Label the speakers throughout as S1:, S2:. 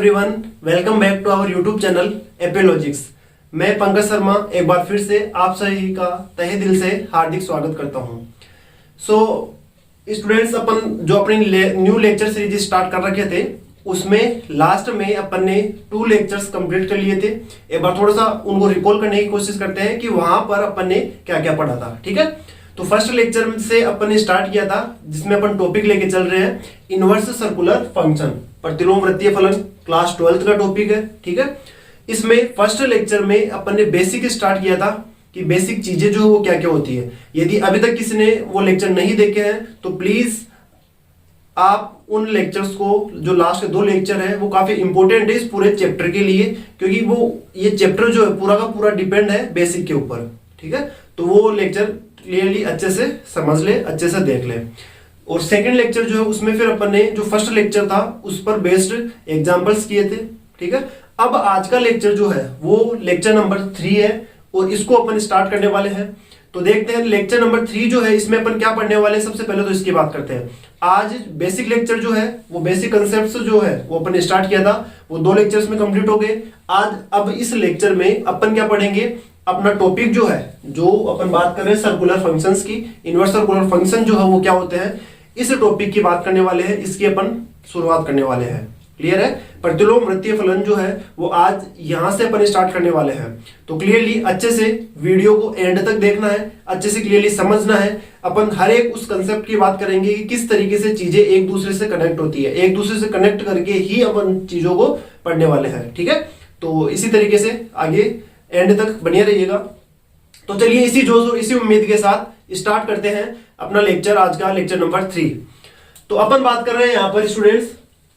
S1: Everyone, welcome back to our YouTube channel Epilogics. मैं पंकज शर्मा एक बार फिर से आप सभी का तहे दिल से हार्दिक स्वागत करता हूं। स्टूडेंट्स, अपन जो अपनी न्यू लेक्चर सीरीज स्टार्ट कर रखे थे उसमें लास्ट में अपन ने 2 लेक्चर्स कंप्लीट कर लिए थे। एक बार थोड़ा सा उनको रिकॉल करने की कोशिश करते हैं कि वहां पर अपन ने क्या क्या पढ़ा था। ठीक है, तो फर्स्ट लेक्चर से अपन ने स्टार्ट किया था जिसमें अपन टॉपिक लेके चल रहे हैं इनवर्स सर्कुलर फंक्शन, प्रतिलोम वृत्तीय फलन, क्लास 12th का टॉपिक है। ठीक है, इसमें फर्स्ट लेक्चर में अपन ने बेसिक स्टार्ट किया था कि बेसिक चीजें जो वो क्या क्या होती है। यदि अभी तक किसी ने वो लेक्चर नहीं देखे हैं तो प्लीज आप उन लेक्चर्स को, जो लास्ट के 2 लेक्चर है वो काफी इंपॉर्टेंट है इस पूरे चैप्टर के लिए, क्योंकि वो ये चैप्टर जो है पूरा का पूरा डिपेंड है बेसिक के ऊपर। ठीक है, तो वो लेक्चर क्लियरली अच्छे से समझ ले, अच्छे से देख ले। और सेकंड लेक्चर जो है उसमें फिर अपन ने जो फर्स्ट लेक्चर था उस पर बेस्ड एग्जांपल्स किए थे। ठीक है, अब आज का लेक्चर जो है वो लेक्चर नंबर 3 है और इसको अपन स्टार्ट करने वाले हैं। तो देखते हैं लेक्चर नंबर 3 जो है इसमें अपन क्या पढ़ने वाले हैं। सबसे पहले तो इसकी बात करते हैं। आज बेसिक लेक्चर जो है वो बेसिक कंसेप्ट जो है वो अपन ने स्टार्ट किया था, वो 2 लेक्चर्स में कंप्लीट हो गए। आज अब इस लेक्चर में अपन क्या पढ़ेंगे, अपना टॉपिक जो है, जो अपन बात कर रहे हैं सर्कुलर फंक्शंस की, इनवर्स सर्कुलर फंक्शन जो है वो क्या होते हैं, इस टॉपिक की बात करने वाले हैं। इसकी अपन शुरुआत करने वाले हैं। क्लियर है, प्रतिलोम वृत्तीय फलन जो है वो आज यहां से अपन स्टार्ट करने वाले हैं। तो क्लियरली अच्छे से वीडियो को एंड तक देखना है, अच्छे से क्लियरली समझना है। अपन हर एक उस कंसेप्ट की बात करेंगे कि किस तरीके से चीजें एक दूसरे से कनेक्ट होती है, एक दूसरे से कनेक्ट करके ही अपन चीजों को पढ़ने वाले हैं। ठीक है, तो इसी तरीके से आगे एंड तक बने रहिएगा। तो चलिए इसी जोश, इसी उम्मीद के साथ स्टार्ट करते हैं अपना लेक्चर, आज का लेक्चर नंबर 3। तो अपन बात कर रहे हैं यहाँ पर स्टूडेंट्स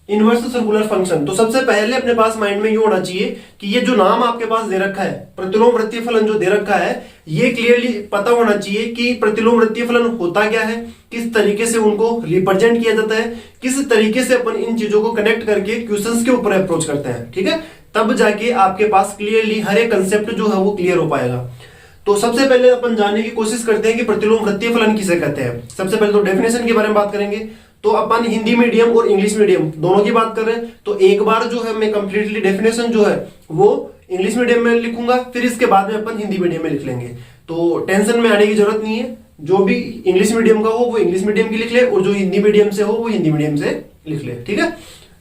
S1: इनवर्स सर्कुलर फंक्शन। तो सबसे पहले अपने पास माइंड में ये होना चाहिए कि ये जो नाम आपके पास दे रखा है प्रतिलोम वृत्तीय फलन जो दे रखा है, ये क्लियरली पता होना चाहिए कि प्रतिलोम वृत्तीय फलन होता क्या है, किस तरीके से उनको रिप्रेजेंट किया जाता है, किस तरीके से अपन इन चीजों को कनेक्ट करके क्वेश्चंस के ऊपर अप्रोच करते हैं। ठीक है, तब जाके आपके पास क्लियरली हर एक कंसेप्ट जो है वो क्लियर हो पाएगा। तो सबसे पहले अपन जानने की कोशिश करते हैं कि प्रतिलोम वृत्तीय फलन किसे कहते हैं। सबसे पहले तो डेफिनेशन के बारे में बात करेंगे। तो अपन हिंदी मीडियम और इंग्लिश मीडियम दोनों की बात कर रहे हैं, तो एक बार जो है मैं कंप्लीटली डेफिनेशन जो है वो इंग्लिश मीडियम में लिखूंगा, फिर इसके बाद में अपन हिंदी मीडियम में लिख लेंगे। तो टेंशन में आने की जरूरत नहीं है, जो भी इंग्लिश मीडियम का हो वो इंग्लिश मीडियम की लिख ले और जो हिंदी मीडियम से हो वो हिंदी मीडियम से लिख ले। ठीक है,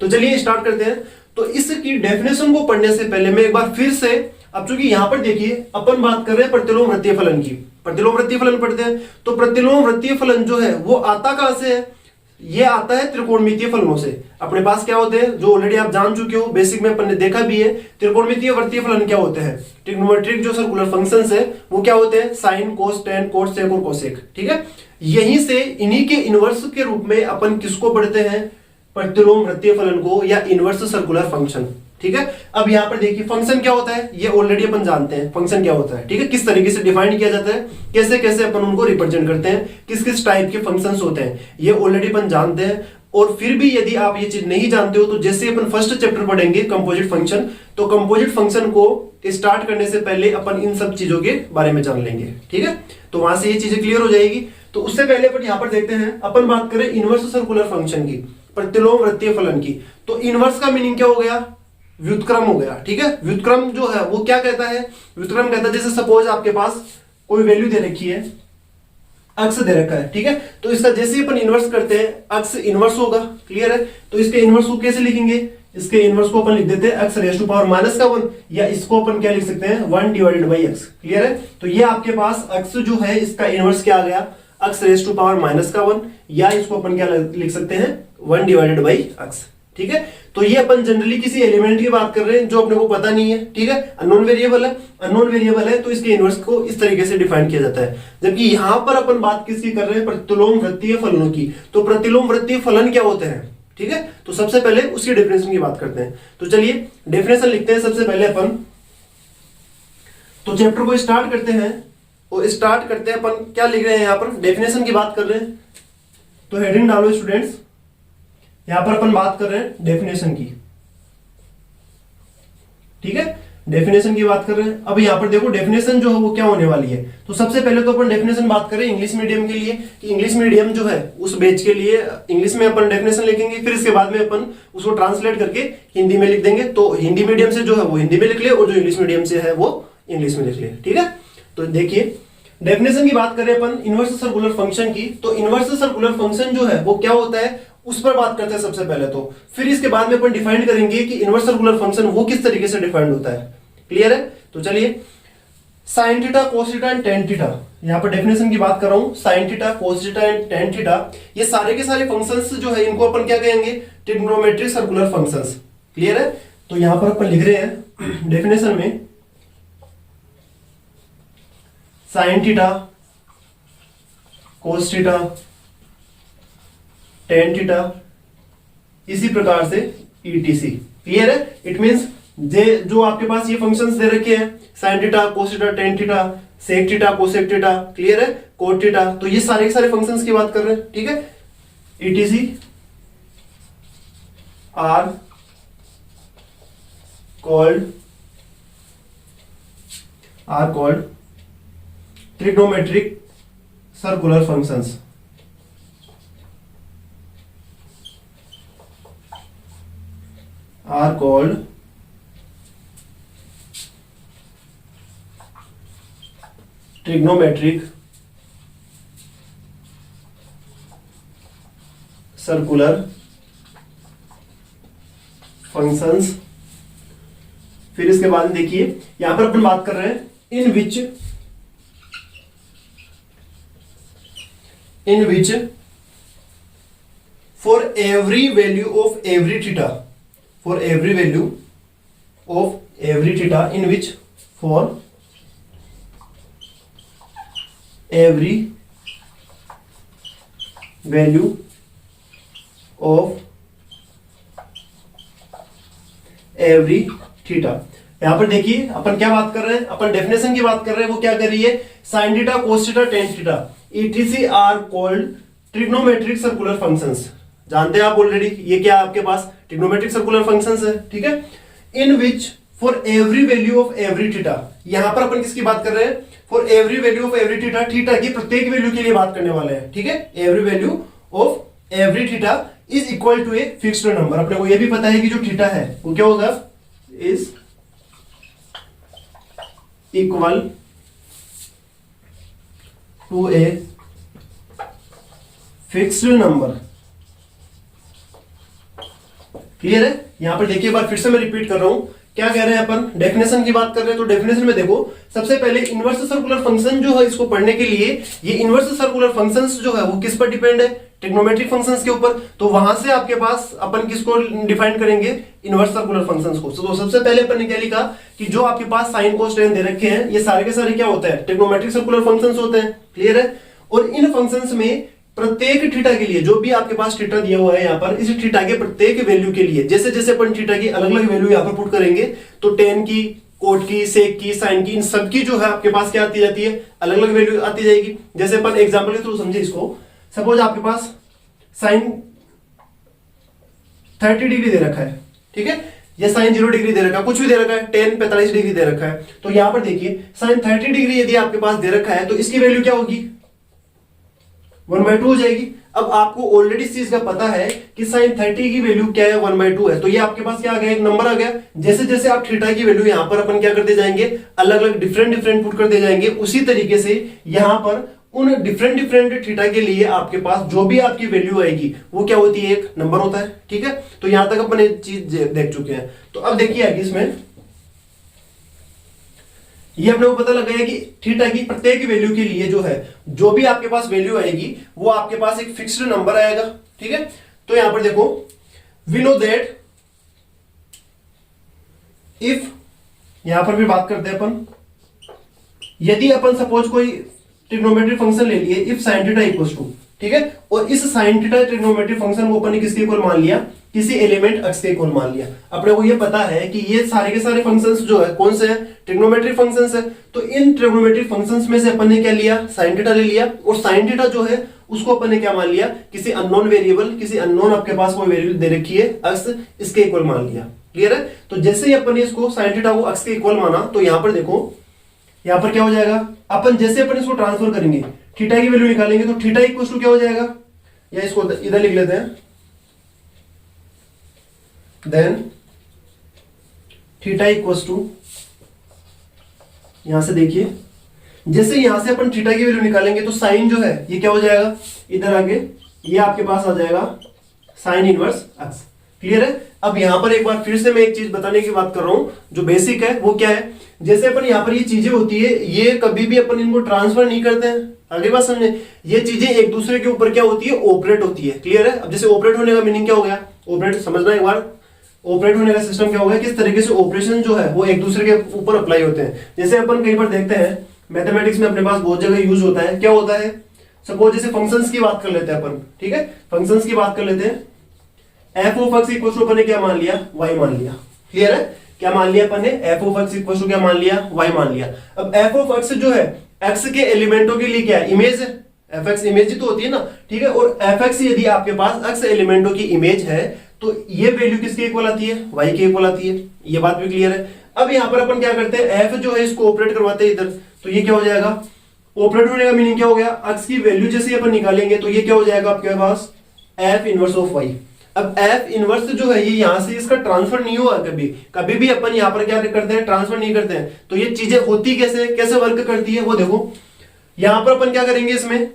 S1: तो चलिए स्टार्ट करते हैं। तो इसकी डेफिनेशन को पढ़ने से पहले मैं एक बार फिर से, अब चूंकि यहां पर देखिए अपन बात कर रहे हैं प्रतिलोम वृत्तीय फलन की, प्रतिलोम वृत्तीय फलन पढ़ते हैं। तो प्रतिलोम वृत्तीय फलन जो है वो आता कहां से है, ये आता है त्रिकोणमितीय फलनों से। अपने पास क्या होते हैं जो ऑलरेडी आप जान चुके हो, बेसिक में अपन ने देखा भी है। त्रिकोणमितीय वृत्तीय फलन क्या होते हैं, ट्रिग्नोमेट्रिक जो सर्कुलर फंक्शंस है वो क्या होते हैं, साइन, कोस, टेन, कोट, सेक और कोसेक। ठीक है, यहीं से इन्हीं के इनवर्स के रूप में अपन किसको पढ़ते हैं, प्रतिलोम वृत्तीय फलन को या इनवर्स सर्कुलर फंक्शन। ठीक है, अब यहां पर देखिए फंक्शन क्या होता है, ये ऑलरेडी अपन जानते हैं फंक्शन क्या होता है। ठीक है, किस तरीके से डिफाइन किया जाता है, कैसे कैसे अपन उनको रिप्रेजेंट करते हैं, किस किस टाइप के फंक्शंस होते हैं, ये ऑलरेडी अपन जानते हैं। और फिर भी यदि आप ये चीज नहीं जानते हो तो जैसे अपन फर्स्ट चैप्टर पढ़ेंगे कंपोजिट फंक्शन, तो कंपोजिट फंक्शन को स्टार्ट करने से पहले अपन इन सब चीजों के बारे में जान लेंगे। ठीक है, तो वहां से ये चीजें क्लियर हो जाएगी। तो उससे पहले अपन यहां पर देखते हैं, अपन बात करें इनवर्स सर्कुलर फंक्शन की, प्रतिलोम वृत्तीय फलन की। तो इनवर्स का मीनिंग क्या हो गया, व्युत्क्रम हो गया। ठीक है, व्युत्क्रम जो है वो क्या कहता है, व्युत्क्रम कहता है जैसे सपोज आपके पास कोई वैल्यू दे रखी है, अक्स दे रखा है। ठीक है, तो इसका जैसे ही अपन इनवर्स करते हैं अक्स इनवर्स होगा। क्लियर है, तो इसके इनवर्स को कैसे लिखेंगे, इसके इनवर्स को अपन लिख देते हैं अक्स रेज़ टू पावर -1, या इसको अपन क्या लिख सकते हैं 1 डिवाइडेड बाई एक्स। क्लियर है, तो ये आपके पास अक्स जो है इसका इनवर्स क्या आ गया, अक्स रेज़ टू पावर -1, या इसको अपन क्या लिख सकते हैं 1 डिवाइडेड बाई एक्स। ठीक है, तो ये अपन जनरली किसी एलिमेंट की बात कर रहे हैं जो अपने को पता नहीं है। ठीक है, अननोन वेरिएबल है, अननोन वेरिएबल है तो इसके इनवर्स को इस तरीके से डिफाइन किया जाता है। जबकि यहां पर अपन बात किसकी कर रहे हैं, प्रतिलोम वृत्तीय फलनों की। तो प्रतिलोम वृत्तीय फलन क्या होते हैं, ठीक है, तो सबसे पहले उसकी डेफिनेशन की बात करते हैं। तो चलिए डेफिनेशन लिखते हैं सबसे पहले अपन। तो चैप्टर को स्टार्ट करते हैं और स्टार्ट करते हैं अपन क्या लिख रहे हैं, यहां पर डेफिनेशन की बात कर रहे हैं। तो हेडिंग डालो स्टूडेंट्स, यहां पर अपन बात कर रहे हैं डेफिनेशन की। ठीक है, डेफिनेशन की बात कर रहे हैं। अब यहाँ पर देखो डेफिनेशन जो है वो क्या होने वाली है। तो सबसे पहले तो अपन डेफिनेशन बात करें इंग्लिश मीडियम के लिए कि इंग्लिश मीडियम जो है उस बैच के लिए इंग्लिश में अपन डेफिनेशन लिखेंगे, फिर इसके बाद में अपन उसको ट्रांसलेट करके हिंदी में लिख देंगे। तो हिंदी मीडियम से जो है वो हिंदी में लिख ले और जो इंग्लिश मीडियम से है वो इंग्लिश में लिख ले, ठीक है। तो देखिए डेफिनेशन की बात करें अपन इनवर्स सर्कुलर फंक्शन की, तो इनवर्स सर्कुलर फंक्शन जो है वो क्या होता है उस पर बात करते हैं सबसे पहले तो, फिर इसके बाद में अपन डिफाइन करेंगे कि इनवर्स सर्कुलर फंक्शन वो किस तरीके से डिफाइंड होता है। क्लियर है? तो चलिए sign theta cos theta and tan theta, यहां पर डेफिनेशन की बात कर रहा हूं। Sign theta cos theta and tan theta ये सारे के सारे फंक्शंस जो है इनको अपन क्या कहेंगे, ट्रिग्नोमेट्रिक सर्कुलर फंक्शंस। क्लियर है? तो यहां पर अपन लिख रहे हैं डेफिनेशन में sine theta cos theta tan theta इसी प्रकार से ईटीसी। क्लियर है? इट मींस जो आपके पास ये फंक्शंस दे रखे हैं sine theta cos theta tan theta sec theta cosec theta, clear है, कोट थीटा, तो ये सारे के सारे फंक्शंस की बात कर रहे हैं, ठीक है। ETC are called trigonometric circular functions. Are called trigonometric circular functions. फिर इसके बाद देखिए यहां पर अपन बात कर रहे हैं in which for every value of every theta, for every value of every theta in which for every value of every theta। यहां पर देखिए अपन क्या बात कर रहे हैं, अपन डेफिनेशन की बात कर रहे हैं। वो क्या कर रही है, sine theta cos theta tan theta ETC are called trigonometric circular functions. जानते हैं आप ऑलरेडी ये क्या आपके पास ट्रिग्नोमेट्रिक सर्कुलर फंक्शंस है, ठीक है। In which for every value of every theta, यहां पर अपन किसकी बात कर रहे हैं, for every value of every theta, theta की प्रत्येक वैल्यू के लिए बात करने वाले हैं, ठीक है। Every value of every theta is equal to a fixed number. अपने को यह भी पता है कि जो थीटा है वो क्या होगा, is equal to a fixed number. Clear है? यहां पर देखिए बार फिर से मैं रिपीट कर रहा हूं, क्या कह रहे हैं अपन, डेफिनेशन की बात कर रहे हैं। तो डेफिनेशन में देखो सबसे पहले इनवर्स सर्कुलर फंक्शन जो है इसको पढ़ने के लिए ये इनवर्स सर्कुलर फंक्शंस जो है वो किस पर डिपेंड है, ट्रिग्नोमेट्रिक फंक्शंस के ऊपर। तो वहां से आपके पास अपन किसको डिफाइन करेंगे, इनवर्स सर्कुलर फंक्शंस को। तो सबसे पहले अपन ने क्या लिखा कि जो आपके पास साइन कोस टेन दे रखे हैं ये सारे के सारे क्या होते हैं, ट्रिग्नोमेट्रिक सर्कुलर फंक्शंस होते हैं। क्लियर है? और इन फंक्शंस में प्रत्येक थीटा के लिए जो भी आपके पास थीटा दिया हुआ है यहाँ पर, इस थीटा के प्रत्येक वैल्यू के लिए जैसे जैसे अपन थीटा की अलग अलग वैल्यू यहाँ पर पुट करेंगे तो टेन की, कोट की, सेक की, साइन की, इन सब की जो है आपके पास क्या आती जाती है, अलग अलग वैल्यू आती जाएगी। जैसे अपन एग्जांपल के थ्रू समझे इसको, सपोज आपके पास साइन 30 डिग्री दे रखा है, ठीक है, या साइन 0 डिग्री दे रखा है, कुछ भी दे रखा है, टेन 45 डिग्री दे रखा है। तो यहां पर देखिए साइन 30 डिग्री यदि आपके पास दे रखा है तो इसकी वैल्यू क्या होगी, 1/2 हो जाएगी। अब आपको ऑलरेडी इस चीज का पता है कि साइन 30 की वैल्यू क्या है, 1/2 है। तो ये आपके पास क्या आ गया, एक नंबर आ गया। जैसे जैसे आप थीटा की वैल्यू यहां पर अपन क्या करते जाएंगे, अलग अलग डिफरेंट पुट करते जाएंगे, उसी तरीके से यहां पर उन डिफरेंट थीटा के लिए आपके पास जो भी आपकी वैल्यू आएगी वो क्या होती है, एक नंबर होता है, ठीक है। तो यहां तक अपन एक चीज देख चुके हैं। तो अब देखिए आगे इसमें ये अपने को पता लगा है कि थीटा की प्रत्येक वैल्यू के लिए जो है जो भी आपके पास वैल्यू आएगी वो आपके पास एक फिक्स्ड नंबर आएगा, ठीक है। तो यहां पर देखो वी नो दैट इफ, यहां पर भी बात करते हैं अपन, यदि अपन सपोज कोई ट्रिग्नोमेट्रिक फंक्शन ले लिए, if sine theta equals to, ठीक है। और इस साइन थीटा ट्रिग्नोमेट्रिक फंक्शन को अपन ने किसके इक्वल मान लिया, किसी एलिमेंट x के इक्वल मान लिया। अपने को ये पता है कि ये सारे के सारे फंक्शंस जो है कौन से हैं, ट्रिग्नोमेट्रिक फंक्शंस है। तो इन ट्रिग्नोमेट्रिक फंक्शंस में से अपन ने क्या लिया, साइन थीटा ले लिया, और साइन थीटा जो है उसको अपन ने क्या मान लिया, किसी अननोन वेरिएबल, किसी अननोन आपके पास कोई वेरिएबल दे रखी है x, इसके इक्वल मान लिया। क्लियर है। तो जैसे ही अपन ने इसको साइन थीटा को x के इक्वल माना, तो यहां पर देखो, यहां पर क्या हो जाएगा, अपन जैसे अपन इसको ट्रांसफर करेंगे, थीटा की वैल्यू निकालेंगे, तो थीटा इक्वल टू क्या हो जाएगा, या इसको इधर लिख लेते हैं, देन थीटा इक्वल टू, यहां से देखिए, जैसे यहां से अपन थीटा की वैल्यू निकालेंगे तो साइन जो है ये क्या हो जाएगा, इधर आगे ये आपके पास आ जाएगा साइन इनवर्स एक्स। क्लियर है। अब यहां पर एक बार फिर से मैं एक चीज बताने की बात कर रहा हूं, जो बेसिक है वो क्या है, जैसे अपन यहां पर ये चीजें होती है, ये कभी भी अपन इनको ट्रांसफर नहीं करते हैं। अगली बात समझे, ये चीजें एक दूसरे के ऊपर क्या होती है, ऑपरेट होती है। क्लियर है। अब जैसे ऑपरेट होने का मीनिंग क्या हो गया, ऑपरेट समझना एक बार, ऑपरेट होने का सिस्टम क्या होगा, किस तरीके से ऑपरेशन जो है वो एक दूसरे के ऊपर अप्लाई होते हैं। जैसे अपन कई बार देखते हैं मैथमेटिक्स में अपने पास बहुत जगह यूज होता है, क्या होता है, सपोज जैसे फंक्शंस की बात कर लेते हैं अपन, ठीक है, फंक्शंस की बात कर लेते हैं, F of X equal to अपन ने क्या मान लिया, वाई मान लिया। क्लियर है। क्या मान लिया अपन ने, F of X equal to क्या मान लिया, वाई मान लिया। अब एफ ऑफ एक्स जो है एक्स के एलिमेंटों के लिए क्या है, इमेज है, एफ एक्स इमेज ही तो होती है ना, ठीक है। और एफ एक्स यदि आपके पास एक्स एलिमेंटों की इमेज है तो ये वैल्यू किसके इक्वल आती है, वाई के इक्वल आती है। ये बात भी क्लियर है। अब यहां पर अपन क्या करते हैं, एफ जो है इसको ऑपरेट करवाते हैं इधर, तो ये क्या हो जाएगा, ऑपरेट होने का मीनिंग क्या हो गया, एक्स की वैल्यू जैसे अपन निकालेंगे तो ये क्या हो जाएगा आपके पास, एफ इनवर्स ऑफ वाई। अब एफ इनवर्स जो है ये यहां से इसका ट्रांसफर नहीं हुआ, कभी कभी भी अपन यहां पर क्या करते हैं, ट्रांसफर नहीं करते हैं। तो ये चीजें होती कैसे, कैसे वर्क करती है वो देखो। यहां पर अपन क्या करेंगे, इसमें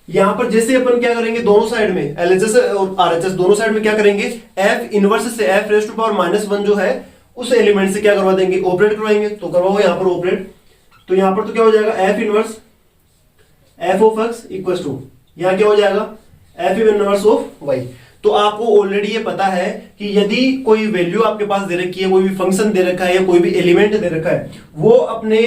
S1: यहां पर जैसे अपन क्या करेंगे, दोनों साइड में एलएचएस और आरएचएस दोनों साइड में क्या करेंगे, एफ इनवर्स से एफ रेज टू पावर -1 जो है उस एलिमेंट से क्या करवा देंगे, ऑपरेट करवाएंगे। तो करवाओ यहां पर ऑपरेट, तो यहां पर तो क्या हो जाएगा, F inverse F of X equal to, यहां क्या हो जाएगा, एफ इनवर्स ऑफ वाई। तो आपको ऑलरेडी ये पता है कि यदि कोई वैल्यू आपके पास दे रखी है, कोई भी फंक्शन दे रखा है या कोई भी एलिमेंट दे रखा है, वो अपने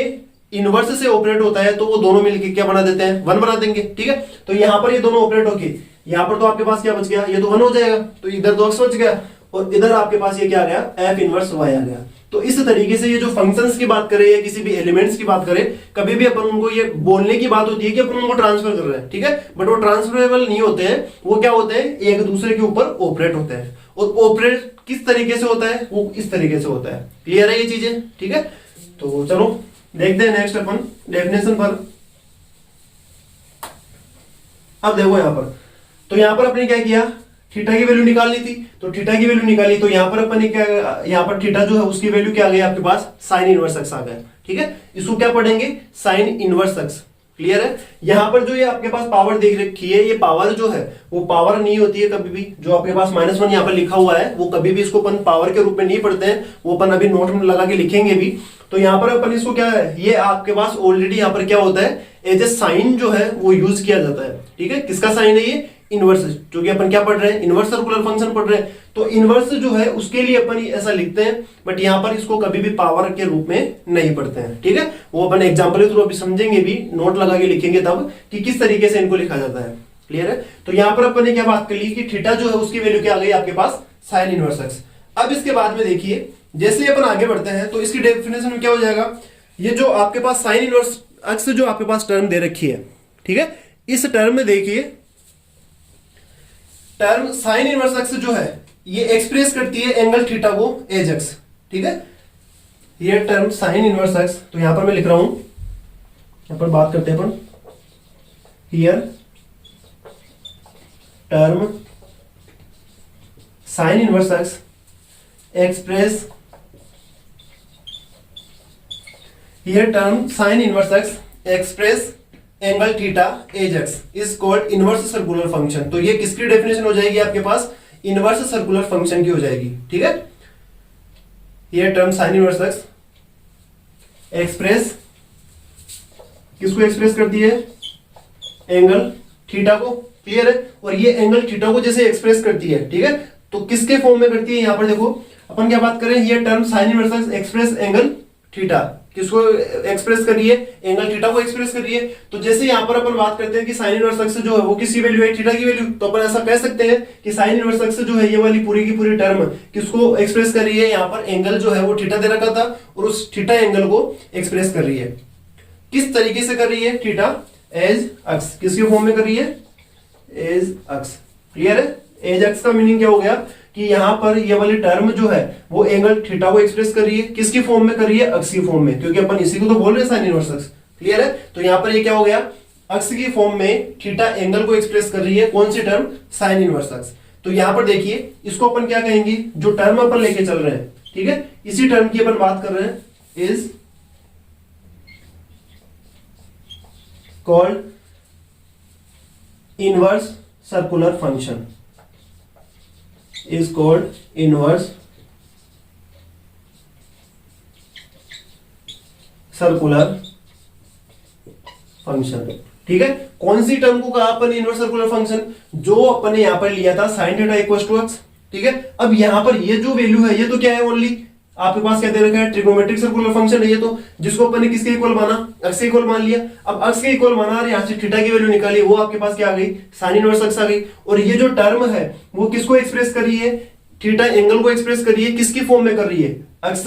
S1: इनवर्स से ऑपरेट होता है तो वो दोनों मिलकर क्या बना देते हैं, 1 बना देंगे। ठीक है। तो यहां पर ये दोनों ऑपरेट होके यहां पर तो आपके पास क्या बच गया, ये तो 1 हो जाएगा, तो इधर 2 एक्स बच गया, और इधर आपके पास ये क्या आ गया, एफ इनवर्स वाई आ गया। तो इस तरीके से ये जो फंक्शंस की बात करें या किसी भी एलिमेंट्स की बात करें, कभी भी अपन उनको ये बोलने की बात होती है कि अपन उनको ट्रांसफर कर रहे हैं, ठीक है, बट वो ट्रांसफरेबल नहीं होते हैं, वो क्या होते हैं, एक दूसरे के ऊपर ऑपरेट होते हैं। और ऑपरेट किस तरीके से होता है, वो इस तरीके से होता है। क्लियर है ये चीजें, ठीक है। तो चलो देखते हैं नेक्स्ट अपन डेफिनेशन पर। अब देखो यहां पर, तो यहां पर आपने क्या किया, थीटा की वैल्यू निकालनी थी, तो थीटा की वैल्यू निकाली, तो यहां पर अपन ने क्या, यहां पर थीटा जो है उसकी वैल्यू क्या आ गई आपके पास, साइन इनवर्स एक्स आ गया। ठीक है। इसको क्या पढ़ेंगे, साइन इनवर्स एक्स। क्लियर है। यहां पर जो ये आपके पास पावर देख रखी है, ये पावर जो है वो पावर नहीं होती है कभी भी, जो आपके पास -1 यहां पर लिखा हुआ है वो कभी भी इसको अपन पावर के रूप में नहीं पढ़ते हैं, वो अपन अभी नोट में लगा के लिखेंगे भी। तो यहां पर अपन इसको क्या है, ये आपके पास ऑलरेडी यहां पर क्या होता है, एज ए साइन जो है वो यूज किया जाता है। ठीक है। किसका साइन है ये, इनवर्स, जो कि अपन क्या पढ़ रहे हैं, इनवर्स सर्कुलर फंक्शन पढ़ रहे हैं। तो इनवर्स जो है उसके लिए अपन ऐसा लिखते हैं, बट यहां पर इसको कभी भी पावर के रूप में नहीं पढ़ते हैं। ठीक है। वो अपन एग्जांपल के थ्रू अभी समझेंगे भी, नोट लगा के लिखेंगे तब कि किस तरीके से इनको लिखा जाता है। क्लियर है। तो यहां पर अपन ने क्या बात कर ली कि थीटा जो है उसकी वैल्यू क्या आ गई आपके पास, साइन इनवर्स एक्स। अब इसके बाद में देखिए, जैसे ही अपन आगे बढ़ते हैं तो इसकी डेफिनेशन में क्या हो जाएगा, ये जो आपके पास साइन इनवर्स एक्स जो आपके पास टर्म दे रखी है, ठीक है, इस टर्म में देखिए, टर्म साइन इनवर्स एक्स जो है ये एक्सप्रेस करती है एंगल थीटा को एज एक्स। ठीक है। ये टर्म साइन इनवर्स एक्स, तो यहां पर मैं लिख रहा हूं, यहां पर बात करते हैं अपन, here term sine inverse X express, here term sine inverse X express angle theta as X is called inverse circular function. तो ये किसकी डेफिनेशन हो जाएगी आपके पास, इनवर्स सर्कुलर फंक्शन की हो जाएगी। ठीक है। ये term sine inverse X express, किसको एक्सप्रेस करती है, एंगल थीटा को। क्लियर है। और ये एंगल थीटा को जैसे एक्सप्रेस करती है, ठीक है, तो किसके फॉर्म में करती है, यहां पर देखो अपन क्या बात करें, ये term sine inverse X express angle theta किसको एक्सप्रेस कर रही है, एंगल थीटा को एक्सप्रेस कर रही है। तो जैसे यहाँ पर अपन बात करते हैं कि साइन इनवर्स एक्स जो है वो किसकी वैल्यू है, थीटा की वैल्यू, तो अपन ऐसा कह सकते हैं कि साइन इनवर्स एक्स जो है ये वाली पूरी की पूरी टर्म किसको एक्सप्रेस कर रही है, यहाँ पर एंगल जो है वो थीटा दे रखा था और उस थीटा एंगल को एक्सप्रेस कर रही है। किस तरीके से कर रही है, थीटा एज अक्स, किसके फॉर्म में कर रही है, एज अक्स। क्लियर है, एज अक्स का मीनिंग क्या हो गया कि यहां पर ये वाली टर्म जो है वो एंगल थीटा को एक्सप्रेस कर रही है, किसकी फॉर्म में कर रही है, अक्स की फॉर्म में, क्योंकि अपन इसी को तो बोल रहे हैं साइन इनवर्स अक्स। क्लियर है, तो यहां पर ये क्या हो गया, अक्स की फॉर्म में थीटा एंगल को एक्सप्रेस कर रही है, कौन सी टर्म, साइन इनवर्स अक्स। तो यहां पर देखिए इसको अपन क्या कहेंगे, जो टर्म अपन लेके चल रहे हैं, ठीक है, इसी टर्म की अपन बात कर रहे हैं, is called inverse circular function, is called inverse circular function. ठीक है, कौन सी टर्म को कहा अपन इनवर्स सर्कुलर फंक्शन, जो अपन ने यहां पर लिया था sine theta equals to X. ठीक है, अब यहां पर ये जो वैल्यू है ये तो क्या है, ओनली आपके पास क्या दे रखा है, ट्रिग्नोमेट्रिक सर्कुलर फंक्शन है ये तो, जिसको अपन ने किसके इक्वल माना, अक्स के इक्वल मान लिया। अब अक्स के इक्वल माना और यहां से थीटा की वैल्यू निकाली, वो आपके पास क्या आ गई, साइन इनवर्स अक्स आ गई। और ये जो टर्म है वो किसको एक्सप्रेस कर रही है, थीटा एंगल को एक्सप्रेस कर रही है, किसकी फॉर्म में कर रही है, अक्स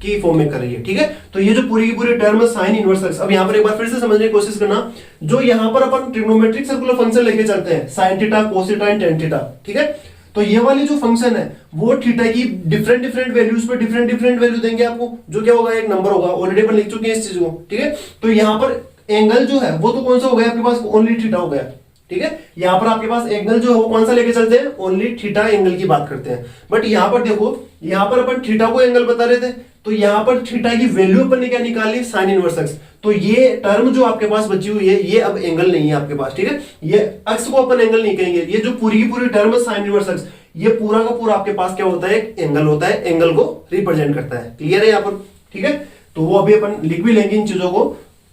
S1: की फॉर्म में कर रही है। ठीक है, तो ये जो पूरी की पूरी टर्म है साइन इनवर्स अक्स। अब यहां पर एक बार फिर से समझने की कोशिश करना, जो यहां पर अपन ट्रिग्नोमेट्रिक सर्कुलर फंक्शन लेके चलते हैं, sine theta, cos theta and tan theta. ठीक है, तो ये वाली जो फंक्शन है वो थीटा की डिफरेंट डिफरेंट वैल्यूज पे डिफरेंट डिफरेंट वैल्यू देंगे आपको, जो क्या होगा, एक नंबर होगा। ऑलरेडी अपन लिख चुके हैं इस चीज को। ठीक है, तो यहां पर एंगल जो है वो तो कौन सा हो गया आपके पास, ओनली थीटा हो गया। ठीक है, यहां पर आपके पास एंगल जो है वो कौन सा लेके चलते हैं, ओनली थीटा एंगल की बात करते हैं। बट यहां पर देखो, यहां पर अपन थीटा को एंगल बता रहे थे, तो यहां पर थीटा की वैल्यू अपन ने क्या निकाली, साइन इनवर्स अक्स। तो ये टर्म जो आपके पास बची हुई है ये अब एंगल नहीं है आपके पास। ठीक है, ये अक्स को अपन एंगल नहीं कहेंगे, ये जो पूरी की पूरी टर्म है साइन इनवर्स अक्स, ये पूरा का पूरा आपके पास क्या होता है, एक एंगल होता है, एंगल को रिप्रेजेंट करता है। क्लियर है यहाँ पर। ठीक है, तो वो अभी अपन लिख भी लेंगे इन चीजों को।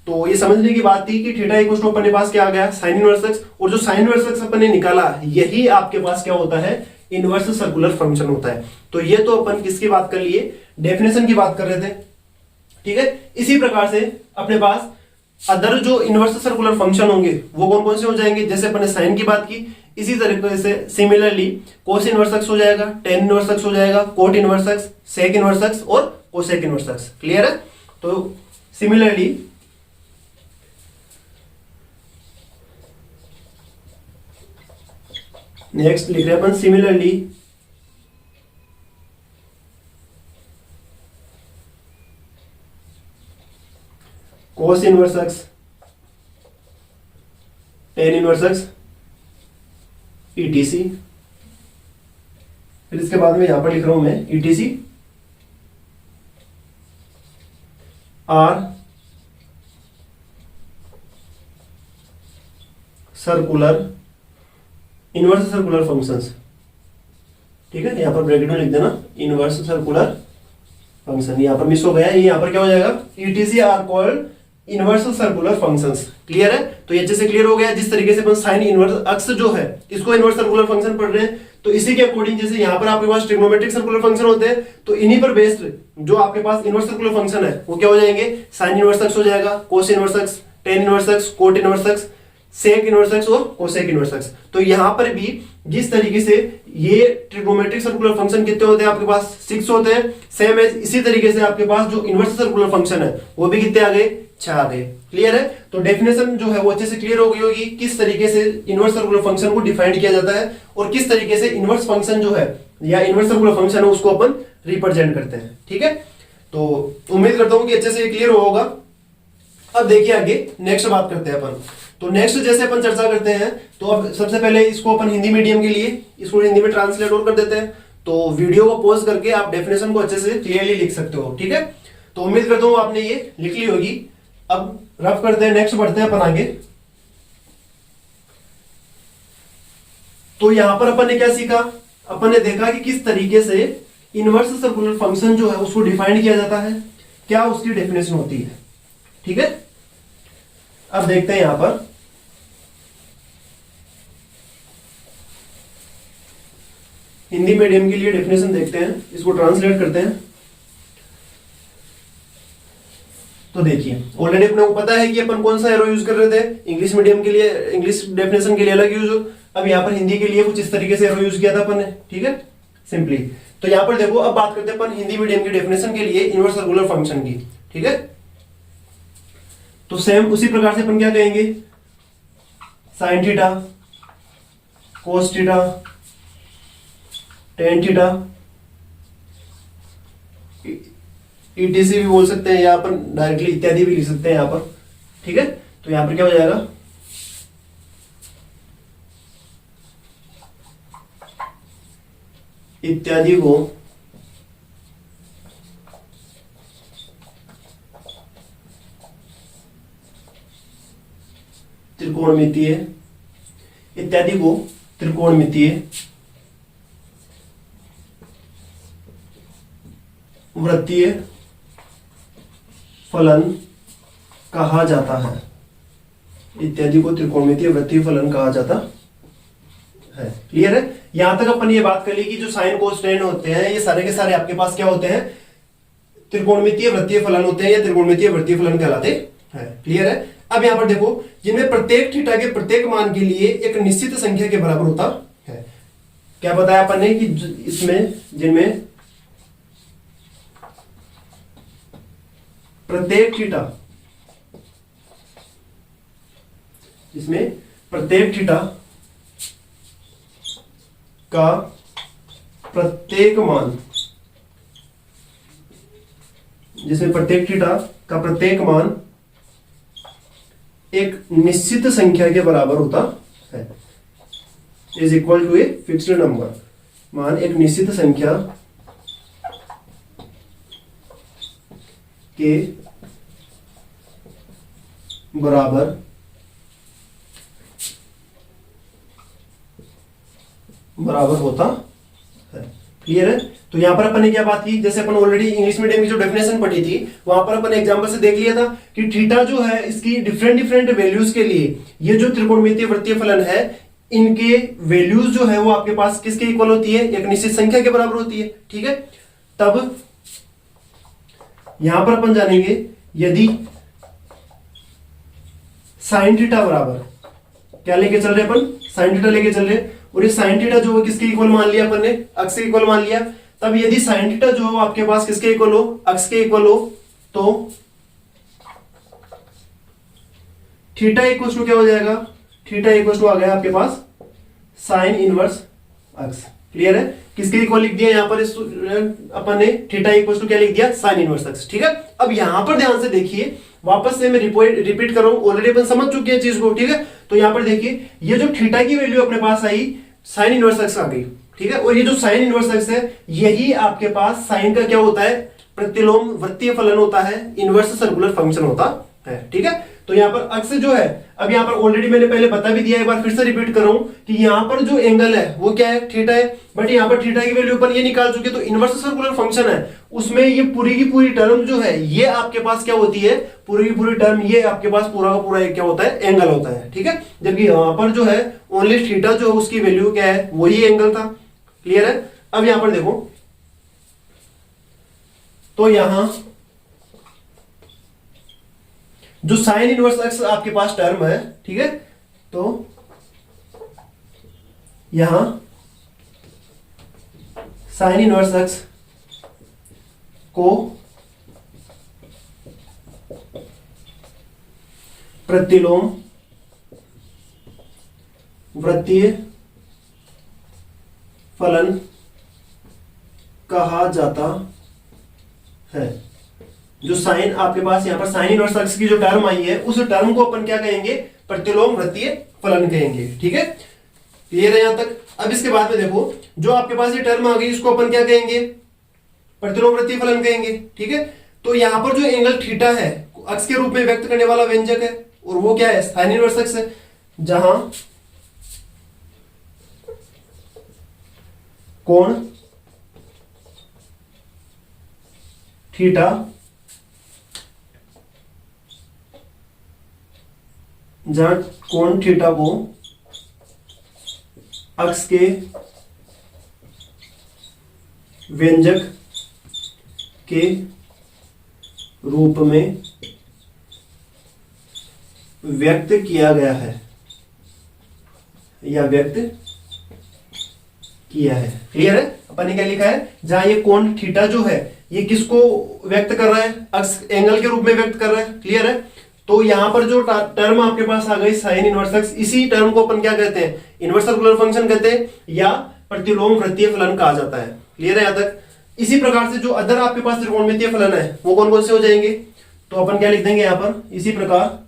S1: तो ये समझने की बात थी कि थीटा इक्वल टू अपने पास क्या आ गया, साइन इनवर्स एक्स, और जो साइन इनवर्स एक्स अपन ने निकाला यही आपके पास क्या होता है, इनवर्स सर्कुलर फंक्शन होता है। तो ये तो अपन किसकी बात कर लिए, डेफिनेशन की बात कर रहे थे। ठीक है, इसी प्रकार से अपने पास अदर जो इनवर्स सर्कुलर फंक्शन होंगे वो कौन कौन से हो जाएंगे, जैसे अपन ने साइन की बात की, इसी तरीके से सिमिलरली कोस इनवर्स एक्स हो जाएगा, टेन इनवर्स एक्स हो जाएगा, cot inverse X, sec inverse X और कोसेक इनवर्स एक्स। क्लियर है, तो सिमिलरली नेक्स्ट लिख रहे हैं अपन, similarly cos inverse X, tan inverse X, ETC. फिर इसके बाद में यहां पर लिख रहा हूं मैं ETC are circular inverse circular functions. ठीक है, यहां पर ब्रैकेट में लिख देना इनवर्स सर्कुलर फंक्शन, यहां पर मिस हो गया है, यहां पर क्या हो जाएगा, ETC are called inverse circular functions. Clear है, तो ये अच्छे से क्लियर हो गया। जिस तरीके से अपन साइन इनवर्स अक्स जो है इसको इनवर्स सर्कुलर फंक्शन पढ़ रहे हैं, तो इसी के अकॉर्डिंग जैसे यहां पर आपके पास ट्रिग्नोमेट्रिक सर्कुलर फंक्शन होते हैं, तो इन्हीं पर बेस्ड जो आपके पास इनवर्स सर्कुलर फंक्शन है वो क्या हो जाएंगे, साइन इनवर्स एक्स हो जाएगा, cos inverse X, tan inverse X, cot inverse X, sec inverse X और कोसेक इनवर्स एक्स। तो यहां पर भी जिस तरीके से ये ट्रिग्नोमेट्रिक सर्कुलर फंक्शन कितने होते हैं आपके पास, 6 होते हैं, सेम एज इसी तरीके से आपके पास जो इनवर्स सर्कुलर फंक्शन है वो भी कितने आ गए, 6 आ गए। क्लियर है, तो डेफिनेशन जो है वो अच्छे से क्लियर हो गई होगी, किस तरीके से इनवर्स सर्कुलर फंक्शन को डिफाइन किया जाता है और किस तरीके से इनवर्स फंक्शन जो है या इनवर्स सर्कुलर फंक्शन है उसको अपन रिप्रेजेंट करते हैं। ठीक है, तो उम्मीद करता हूं कि अच्छे से क्लियर होगा। अब देखिए आगे नेक्स्ट बात करते हैं अपन। तो नेक्स्ट जैसे अपन चर्चा करते हैं, तो अब सबसे पहले इसको अपन हिंदी मीडियम के लिए इसको हिंदी में ट्रांसलेट और कर देते हैं। तो वीडियो को पॉज करके आप डेफिनेशन को अच्छे से क्लियरली लिख सकते हो। ठीक है, तो उम्मीद करता हूं आपने ये लिख ली होगी। अब रफ करते हैं, नेक्स्ट बढ़ते हैं अपन आगे। तो यहां पर अपन ने क्या सीखा, अपन ने देखा कि किस तरीके से इनवर्स सर्कुलर फंक्शन जो है उसको डिफाइन किया जाता है, क्या उसकी डेफिनेशन होती है। ठीक है, अब देखते हैं यहां पर हिंदी मीडियम के लिए डेफिनेशन देखते हैं, इसको ट्रांसलेट करते हैं। तो देखिए ऑलरेडी अपने को पता है कि अपन कौन सा एरो यूज कर रहे थे, इंग्लिश मीडियम के लिए इंग्लिश डेफिनेशन के लिए अलग यूज हो, अब यहाँ पर हिंदी के लिए कुछ इस तरीके से एरो यूज किया था अपन ने, ठीक है सिंपली। तो यहाँ पर देखो अब बात करते हैं अपन हिंदी मीडियम की डेफिनेशन के लिए इनवर्स सर्कुलर फंक्शन की, ठीक है। तो सेम उसी प्रकार से अपन क्या कहेंगे, sign theta, cos theta, tan theta, etc भी बोल सकते हैं, या अपन डायरेक्टली इत्यादि भी लिख सकते हैं यहाँ पर, ठीक है। तो यहाँ पर क्या हो जाएगा, इत्यादि को त्रिकोणमितीय, इत्यादि को त्रिकोणमितीय वृत्तीय फलन कहा जाता है, इत्यादि को त्रिकोणमितीय वृत्तीय फलन कहा जाता है। क्लियर है? यहां तक अपन ये बात कर ली कि जो साइन कोस टेन होते हैं ये सारे के सारे आपके पास क्या होते हैं, त्रिकोणमितीय वृत्तीय फलन होते हैं या त्रिकोणमितीय वृत्तीय फलन कहलाते हैं। क्लियर है? अब यहां पर देखो जिनमें प्रत्येक थीटा के प्रत्येक मान के लिए एक निश्चित संख्या के बराबर होता है। क्या बताया अपन ने कि इसमें जिनमें प्रत्येक थीटा, जिसमें प्रत्येक थीटा का प्रत्येक मान, जिसमें प्रत्येक थीटा का प्रत्येक मान एक निश्चित संख्या के बराबर होता है, is equal to a fixed number, मान एक निश्चित संख्या के बराबर होता है। क्लियर है? तो यहां पर अपन ने क्या बात की, जैसे अपन ऑलरेडी इंग्लिश मीडियम की जो डेफिनेशन पढ़ी थी वहां पर अपन एग्जांपल से देख लिया था कि थीटा जो है इसकी डिफरेंट डिफरेंट वैल्यूज के लिए ये जो त्रिकोणमितीय वृत्तीय फलन है इनके वैल्यूज जो है वो आपके पास किसके इक्वल होती है, एक निश्चित संख्या के बराबर होती है। ठीक है, तब यहां पर अपन जानेंगे यदि साइन थीटा बराबर क्या लेके चल रहे अपन, साइन थीटा लेके चल रहे, और ये साइन थीटा जो है किसके इक्वल मान लिया अपन ने, अक्ष के इक्वल मान लिया। तब यदि साइन थीटा जो है आपके पास किसके इक्वल हो, अक्ष के इक्वल हो, तो थीटा इक्वल टू क्या हो जाएगा, थीटा इक्वल टू आ गया आपके पास साइन इनवर्स अक्ष। क्लियर है? किसके इक्वल लिख दिया यहां पर इस अपन ने, थीटा इक्वल टू क्या लिख दिया, साइन इनवर्स अक्ष। ठीक है, अब यहां पर ध्यान से देखिए, वापस से मैं रिपीट कर रहा हूं, ऑलरेडी अपन समझ चुके हैं चीज को। ठीक है, तो यहां पर देखिए ये जो थीटा की वैल्यू अपने पास आई साइन इनवर्स अक्ष आ गई। ठीक है, और ये जो साइन इनवर्स अक्ष है यही आपके पास साइन का क्या होता है, प्रतिलोम वृत्तीय फलन होता है, इनवर्स सर्कुलर फंक्शन होता है। ठीक है, तो यहां पर अक्ष जो है, अब यहां पर ऑलरेडी मैंने पहले बता भी दिया, एक बार फिर से रिपीट कर रहा हूं कि यहां पर जो एंगल है वो क्या है, थीटा है, बट यहां पर थीटा की वैल्यू पर ये निकाल चुके, तो इनवर्स सर्कुलर फंक्शन है उसमें ये पूरी की पूरी टर्म जो है ये आपके पास क्या होती है, पूरी की पूरी टर्म ये आपके पास पूरा का पूरा क्या होता है, एंगल होता है। ठीक है, जबकि यहां पर जो है ओनली थीटा जो उसकी वैल्यू क्या है, वही एंगल था। क्लियर है? अब यहां पर देखो, तो यहां जो साइन इनवर्स एक्स आपके पास टर्म है, ठीक है, तो यहां साइन इनवर्स एक्स को प्रतिलोम वृत्तीय फलन कहा जाता है। जो साइन आपके पास यहां पर साइन इनवर्स एक्स की जो टर्म आई है उस टर्म को अपन क्या कहेंगे, प्रतिलोम वृत्तीय फलन कहेंगे। ठीक है, क्लियर है यहां तक? अब इसके बाद में देखो जो आपके पास ये टर्म आ गई इसको अपन क्या कहेंगे, प्रतिलोम वृत्तीय फलन कहेंगे। ठीक है, तो यहां पर जो एंगल थीटा है अक्ष के रूप में व्यक्त करने वाला व्यंजक है, और वो क्या है, साइन इनवर्स एक्स है, जहां कोण थीटा जहां कोण थीटा को अक्ष के व्यंजक के रूप में व्यक्त किया गया है या व्यक्त किया है। क्लियर है? अपन ने क्या लिखा है, जहां ये कोण थीटा जो है ये किसको व्यक्त कर रहा है, अक्स एंगल के रूप में व्यक्त कर रहा है। क्लियर है? तो यहां पर जो टर्म आपके पास आ गई साइन इनवर्स एक्स, इसी टर्म को अपन क्या कहते हैं, इनवर्स सर्कुलर फंक्शन कहते हैं या प्रतिलोम वृत्तीय फलन कहा जाता है। क्लियर है यहां तक? इसी प्रकार से जो अदर आपके पास त्रिकोणमितीय फलन है वो कौन कौन से हो जाएंगे, तो अपन क्या लिख देंगे यहां पर, इसी प्रकार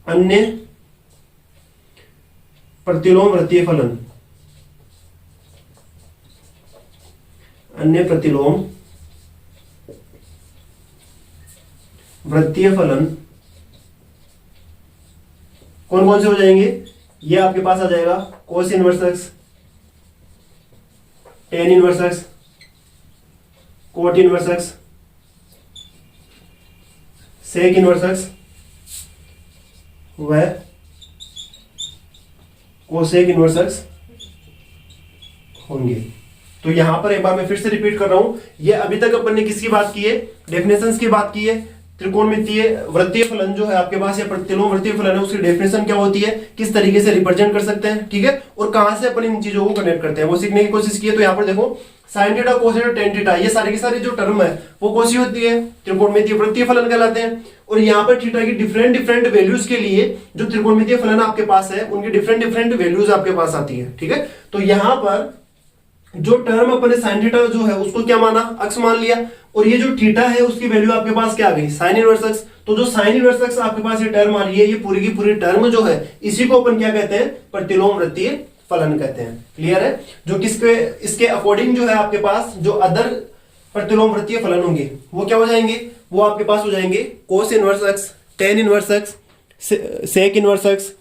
S1: अन्य प्रतिलोम वृत्तीय फलन, अन्य प्रतिलोम वृत्तीय फलन कौन कौन से हो जाएंगे, ये आपके पास आ जाएगा cos inverse X, tan inverse X, cot inverse X, sec inverse X व कोसेक इनवर्स एक्स होंगे। तो यहां पर एक बार मैं फिर से रिपीट कर रहा हूं, ये अभी तक अपन ने किसकी बात की है, डेफिनेशंस की बात की है। त्रिकोणमितीय वृत्तीय फलन जो है आपके पास या प्रतिलोम वृत्तीय फलन है, उसकी डेफिनेशन क्या होती है, किस तरीके से रिप्रेजेंट कर सकते हैं, ठीक है, और कहां से अपन इन चीजों को कनेक्ट करते हैं वो सीखने की कोशिश की है। तो यहाँ पर देखो sign theta, cos theta, tan theta, ये सारी की सारी जो टर्म है वो कौन सी होती है, त्रिकोणमितीय वृत्तीय फलन कहलाते हैं। और यहाँ पर थीटा की डिफरेंट डिफरेंट वैल्यूज के लिए जो त्रिकोणमितीय फलन आपके पास है उनकी डिफरेंट डिफरेंट वैल्यूज आपके पास आती है। ठीक है, तो यहाँ पर जो टर्म अपने साइन थीटा जो है उसको क्या माना, अक्स मान लिया, और ये जो थीटा है उसकी वैल्यू आपके पास क्या आ गई, साइन इनवर्स एक्स। तो जो साइन इनवर्स एक्स आपके पास ये टर्म आ रही है, ये पूरी की पूरी टर्म जो है इसी को अपन क्या कहते हैं, प्रतिलोम वृत्तीय फलन कहते हैं। क्लियर है? जो किसके इसके अकॉर्डिंग जो है आपके पास जो अदर प्रतिलोम वृत्तीय फलन होंगे वो क्या हो जाएंगे, वो आपके पास हो जाएंगे cos inverse X, tan inverse X, sec inverse X,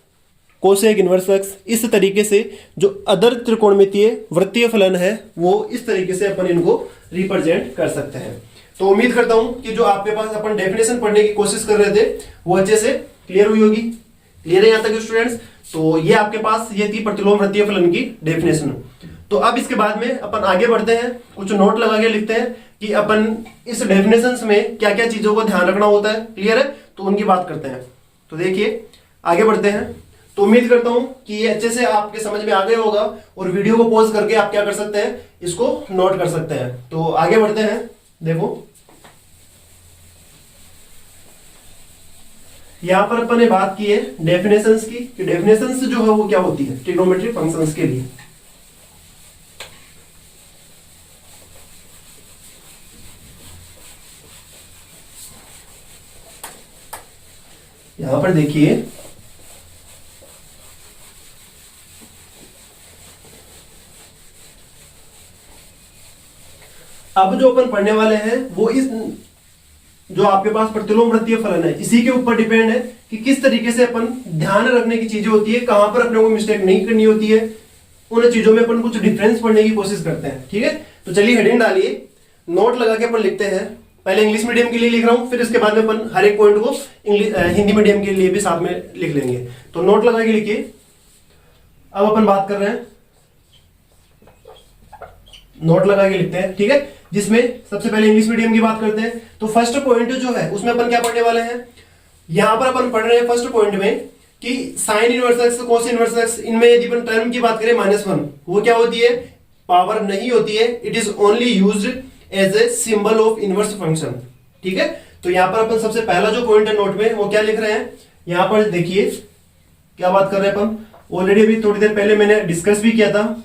S1: cosec inverse X. इस तरीके से जो अदर त्रिकोणमितीय वृत्तीय फलन है वो इस तरीके से अपन इनको रिप्रेजेंट कर सकते हैं। तो उम्मीद करता हूं कि जो आपके पास अपन डेफिनेशन पढ़ने की कोशिश कर रहे थे वो अच्छे से क्लियर हुई होगी। क्लियर है यहां तक स्टूडेंट्स? तो ये आपके पास ये थी प्रतिलोम वृत्तीय फलन की डेफिनेशन। तो अब इसके बाद में अपन आगे बढ़ते हैं, कुछ नोट लगा के लिखते हैं कि अपन इस डेफिनेशंस में क्या क्या चीजों को ध्यान रखना होता है। क्लियर है? तो उनकी बात करते हैं। तो देखिए आगे बढ़ते हैं। तो उम्मीद करता हूं कि ये अच्छे से आपके समझ में आ गया होगा और वीडियो को पॉज करके आप क्या कर सकते हैं, इसको नोट कर सकते हैं। तो आगे बढ़ते हैं। देखो यहां पर अपन ने बात की है डेफिनेशंस की, कि डेफिनेशंस जो है वो क्या होती है ट्रिग्नोमेट्रिक फंक्शंस के लिए। यहां पर देखिए अब जो अपन पढ़ने वाले हैं वो इस जो आपके पास प्रतिलोम वृत्तीय फलन है इसी के ऊपर डिपेंड है कि किस तरीके से अपन ध्यान रखने की चीजें होती है, कहां पर अपने को मिस्टेक नहीं करनी होती है, उन चीजों में अपन कुछ डिफरेंस पढ़ने की कोशिश करते हैं। ठीक है, तो चलिए हेडिंग डालिए, नोट लगा के अपन लिखते हैं। पहले इंग्लिश मीडियम के लिए लिख रहा हूं, फिर इसके बाद में अपन हर एक पॉइंट को हिंदी मीडियम के लिए भी साथ में लिख लेंगे। तो नोट लगा के लिखिए। अब अपन बात कर रहे हैं, नोट लगा के लिखते हैं। ठीक है, जिसमें सबसे पहले इंग्लिश मीडियम की बात करते हैं। तो फर्स्ट पॉइंट जो है उसमें अपन क्या पढ़ने वाले हैं, यहां पर अपन पढ़ रहे हैं फर्स्ट पॉइंट में कि sign inverse X, cos inverse x, इनमें यदि अपन टर्म की बात करें -1, वो क्या होती है, पावर नहीं होती है। It is only used as a symbol of inverse function. ठीक है, तो यहां पर अपन सबसे पहला जो पॉइंट है नोट में वो क्या लिख रहे हैं, यहां पर देखिए क्या बात कर रहे हैं अपन। ऑलरेडी अभी थोड़ी देर पहले मैंने डिस्कस भी किया था,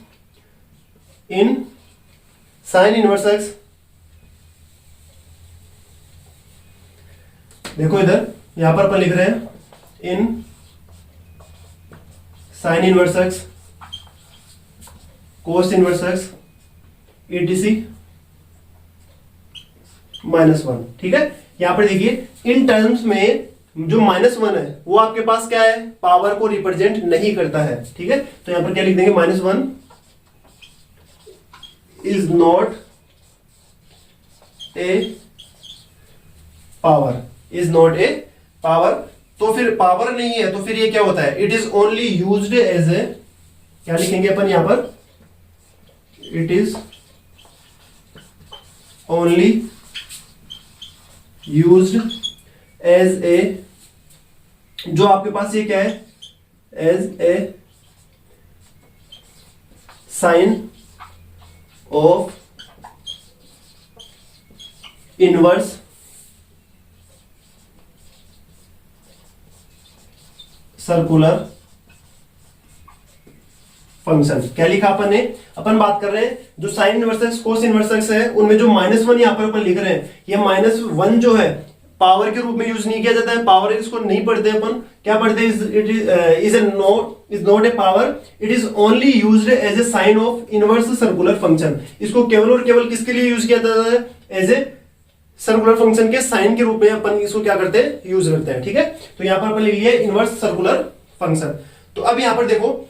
S1: इन साइन इनवर्स एक्स, देखो इधर यहां पर अपन लिख रहे हैं in sine inverse X, cos inverse X, etc -1। ठीक है, यहां पर देखिए इन टर्म्स में जो -1 है वो आपके पास क्या है, पावर को रिप्रेजेंट नहीं करता है। ठीक है, तो यहां पर क्या लिख देंगे, -1 is not a power, is not a power. तो फिर पावर नहीं है तो फिर ये क्या होता है, it is only used as a, क्या लिखेंगे अपन यहां पर, it is only used as a, जो आपके पास ये क्या है, as a sign of inverse circular function. क्या लिखा अपन ने, अपन बात कर रहे हैं जो sign inverse X cos inverse x है उनमें जो -1 यहां पर अपन लिख रहे हैं, ये -1 जो है पावर के रूप में यूज नहीं किया जाता है। पावर इसको नहीं पढ़ते अपन, क्या पढ़ते हैं, is not a power, it is only used as a sign of inverse circular function. इसको केवल और केवल किसके लिए यूज किया जाता है, एज ए सर्कुलर फंक्शन के साइन के रूप में अपन इसको क्या करते हैं, यूज करते हैं। ठीक है, तो यहां पर अपन लिख लिया इनवर्स सर्कुलर फंक्शन। तो अब यहां पर देखो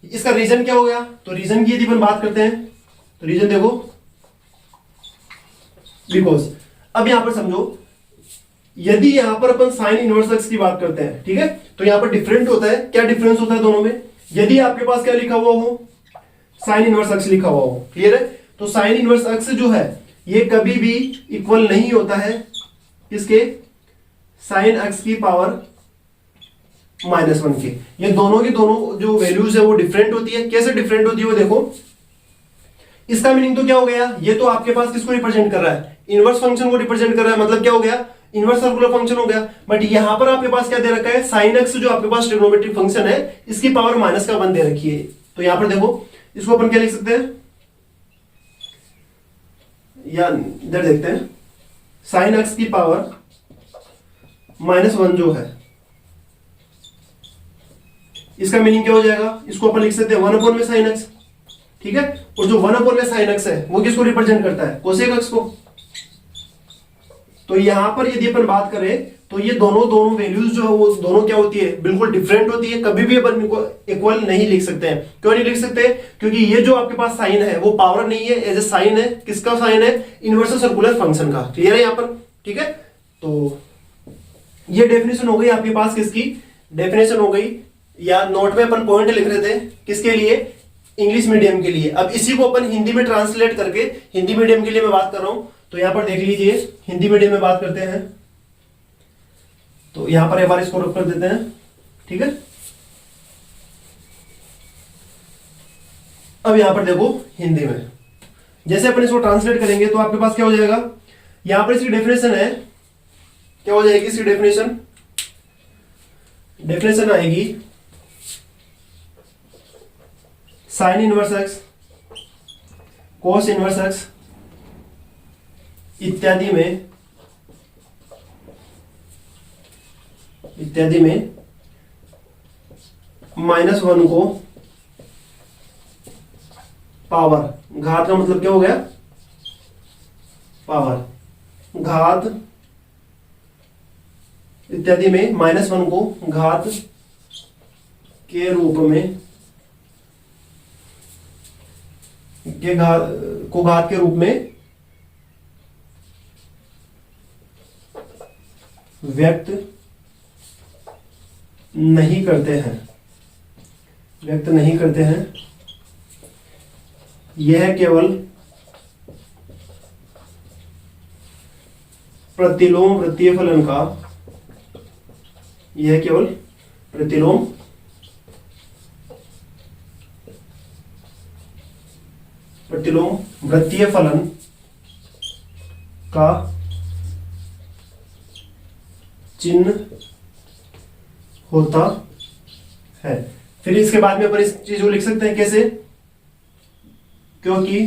S1: इसका रीजन क्या हो गया, तो रीजन की यदि अपन बात करते हैं तो रीजन देखो बिकॉज। अब यहां पर समझो यदि यहां पर अपन साइन इनवर्स एक्स की बात करते हैं, ठीक है, तो यहां पर डिफरेंट होता है। क्या डिफरेंस होता है दोनों में, यदि आपके पास क्या लिखा हुआ हो, साइन इनवर्स एक्स लिखा हुआ हो, क्लियर है, तो साइन इनवर्स एक्स जो है ये कभी भी इक्वल नहीं होता है किसके, साइन एक्स की पावर -1 के। ये दोनों की दोनों जो वैल्यूज है वो डिफरेंट होती है। कैसे डिफरेंट होती है वो देखो, इसका मीनिंग तो क्या हो गया, ये तो आपके पास किसको रिप्रेजेंट कर रहा है, इनवर्स फंक्शन को रिप्रेजेंट कर रहा है, मतलब क्या हो गया, इनवर्स सर्कुलर फंक्शन हो गया। बट यहां पर आपके पास क्या दे रखा है, साइन एक्स जो आपके पास ट्रिग्नोमेट्रिक फंक्शन है इसकी पावर -1 दे रखी है। तो यहां पर देखो इसको अपन क्या लिख सकते हैं, या इधर देखते हैं, साइन एक्स की पावर -1 जो है इसका मीनिंग क्या हो जाएगा, इसको अपन लिख सकते हैं 1 में साइन एक्स। ठीक है, और जो 1 में साइन एक्स है वो किसको रिप्रेजेंट करता है, कोसेक एक्स को। तो यहां पर यदि अपन बात करें तो ये दोनों वैल्यूज जो है वो दोनों क्या होती है, बिल्कुल डिफरेंट होती है। कभी भी अपन इनको इक्वल नहीं लिख सकते हैं। क्यों नहीं लिख सकते, क्योंकि ये जो आपके पास साइन है वो पावर नहीं है, एज ए साइन है, किसका साइन है, इनवर्स सर्कुलर फंक्शन का। क्लियर है यहां पर, ठीक है। तो ये डेफिनेशन हो गई आपके पास, किसकी डेफिनेशन हो गई, या नोट में अपन पॉइंट लिख रहे थे किसके लिए, इंग्लिश मीडियम के लिए। अब इसी को अपन हिंदी में ट्रांसलेट करके, हिंदी मीडियम के लिए मैं बात कर रहा हूं, तो यहां पर देख लीजिए हिंदी मीडियम में बात करते हैं, तो यहां पर एक बार इसको रख कर देते हैं। ठीक है, अब यहां पर देखो हिंदी में जैसे अपन इसको ट्रांसलेट करेंगे तो आपके पास क्या हो जाएगा, यहां पर इसकी डेफिनेशन है, क्या हो जाएगी इसकी डेफिनेशन, डेफिनेशन आएगी sign inverse X, cos inverse x इत्यादि में -1 को पावर, घात का मतलब क्या हो गया, पावर, घात इत्यादि में -1 को घात के रूप में, घात के रूप में व्यक्त नहीं करते हैं, यह केवल प्रतिलोम वृत्तीय फलन का, यह केवल प्रतिलोम वृत्तीय फलन का चिन्ह होता है। फिर इसके बाद में अपन इस चीज को लिख सकते हैं कैसे, क्योंकि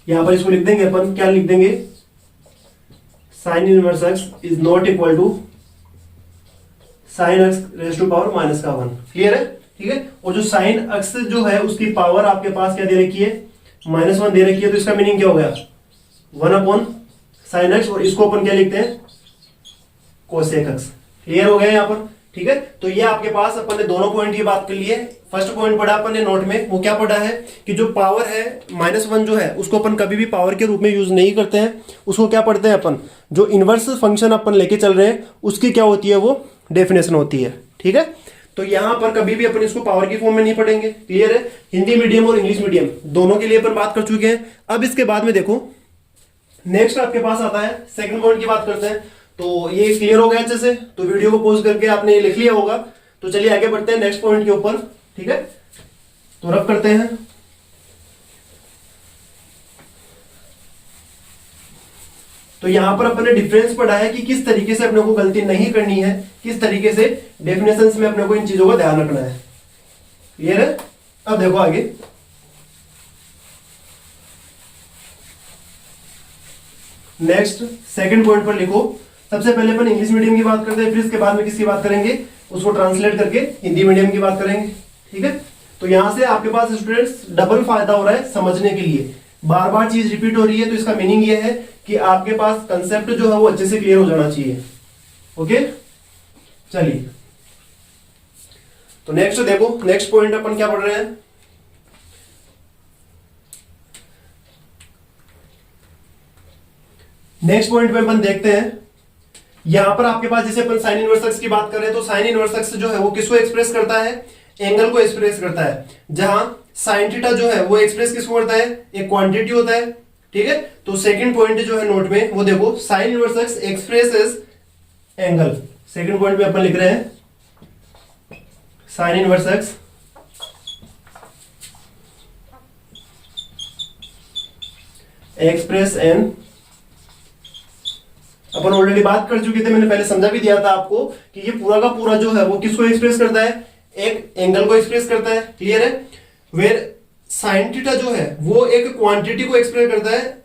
S1: यहां पर इसको लिख देंगे अपन, क्या लिख देंगे, sine inverse X is not equal to sine X raise to power -1। Clear है, ठीक है। और जो साइन एक्स जो है उसकी पावर आपके पास क्या दे रखी है, -1 दे रखी है। तो इसका मीनिंग क्या हो गया, 1 साइन एक्स, और इसको अपन क्या लिखते हैं, कोसेक एक्स। क्लियर हो गया यहाँ पर, ठीक है। तो ये आपके पास अपन ने दोनों पॉइंट की बात कर ली है। फर्स्ट पॉइंट पढ़ा अपन ने नोट में, वो क्या पढ़ा है कि जो पावर है -1 जो है उसको अपन कभी भी पावर के रूप में यूज नहीं करते हैं। उसको क्या पढ़ते हैं अपन, जो इनवर्स फंक्शन अपन लेके चल रहे हैं उसकी क्या होती है, वो डेफिनेशन होती है। ठीक है, तो यहां पर कभी भी अपन इसको पावर की फॉर्म में नहीं पढ़ेंगे। क्लियर है, हिंदी मीडियम और इंग्लिश मीडियम दोनों के लिए अपन बात कर चुके हैं। अब इसके बाद में देखो नेक्स्ट आपके पास आता है सेकंड पॉइंट की बात करते हैं। तो ये क्लियर हो गया अच्छे से, तो वीडियो को पॉज करके आपने ये लिख लिया होगा। तो चलिए आगे बढ़ते हैं नेक्स्ट पॉइंट के ऊपर, ठीक है। तो रब करते हैं। तो यहां पर अपन ने डिफरेंस पढ़ा है कि किस तरीके से अपने को गलती नहीं करनी है, किस तरीके से डेफिनेशंस में अपने को इन चीजों का ध्यान रखना है। क्लियर है? अब देखो आगे। नेक्स्ट सेकंड पॉइंट पर लिखो। सबसे पहले अपन इंग्लिश मीडियम की बात करते हैं, फिर इसके बाद में किसकी बात करेंगे, उसको ट्रांसलेट करके हिंदी मीडियम की बात करेंगे, ठीक है। तो यहां से आपके पास स्टूडेंट्स डबल फायदा हो रहा है समझने के लिए। बार बार चीज रिपीट हो रही है, तो इसका मीनिंग ये है कि आपके पास कंसेप्ट जो है वो अच्छे से क्लियर हो जाना चाहिए। ओके, चलिए तो नेक्स्ट देखो, नेक्स्ट पॉइंट अपन क्या पढ़ रहे हैं। नेक्स्ट पॉइंट पे अपन देखते हैं, यहां पर आपके पास जैसे अपन साइन इनवर्स एक्स की बात करें, तो साइन इनवर्स एक्स जो है वो किसको एक्सप्रेस करता है, एंगल को एक्सप्रेस करता है। जहां साइन थीटा जो है वो एक्सप्रेस किसको करता है, एक क्वांटिटी होता है, ठीक है। तो सेकंड पॉइंट जो है नोट में वो देखो, sign inverse x expresses angle. Second point पे अपन लिख रहे हैं sign inverse X express an. Upon already बात कर चुके थे, मैंने पहले समझा भी दिया था आपको कि ये पूरा का पूरा जो है वो किसको एक्सप्रेस करता है, एक एंगल को एक्सप्रेस करता है। क्लियर है? वेर साइन थीटा जो है वो एक क्वांटिटी को एक्सप्रेस करता है,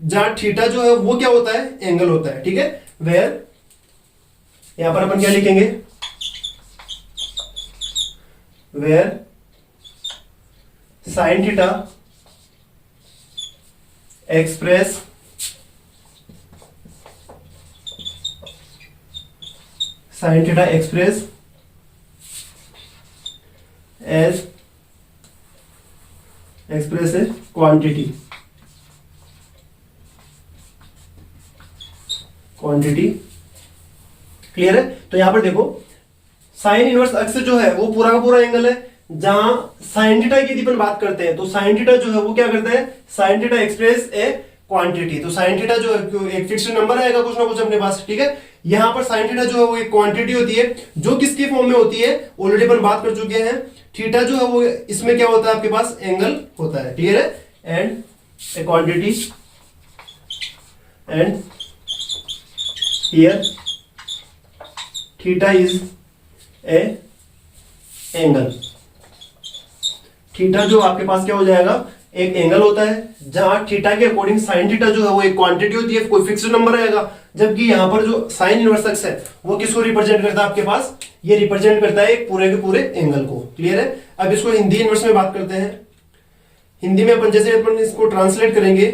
S1: जहां थीटा जो है वो क्या होता है, एंगल होता है, ठीक है। वेर यहां पर अपन क्या लिखेंगे, where sine theta express sine theta express as express a quantity clear है? तो यहां पर देखो साइन इनवर्स एक्स जो है वो पूरा का पूरा एंगल है। जहां साइन थीटा की यदि अपन बात करते हैं तो साइन थीटा जो है वो क्या करता है, sine theta express a quantity. तो साइन थीटा जो है एक फिक्स्ड नंबर आएगा कुछ ना कुछ अपने पास, ठीक है। यहां पर साइन थीटा जो है वो एक क्वांटिटी होती है, जो किसकी फॉर्म में होती है ऑलरेडी अपन बात कर चुके हैं। थीटा जो है वो इसमें क्या होता है, आपके पास एंगल होता है, क्लियर है। And A quantity and here theta is A angle. Theta जो आपके पास क्या हो जाएगा, एक एंगल होता है। जहां थीटा के अकॉर्डिंग साइन थीटा जो है वो एक क्वांटिटी होती है, कोई फिक्स्ड नंबर आएगा। जबकि यहां पर जो साइन इनवर्स एक्स है वो किसको रिप्रेजेंट करता है, आपके पास ये रिप्रेजेंट करता है एक पूरे के पूरे एंगल को। क्लियर है? अब इसको हिंदी इनवर्स में बात करते हैं। हिंदी में अपन जैसे अपन इसको ट्रांसलेट करेंगे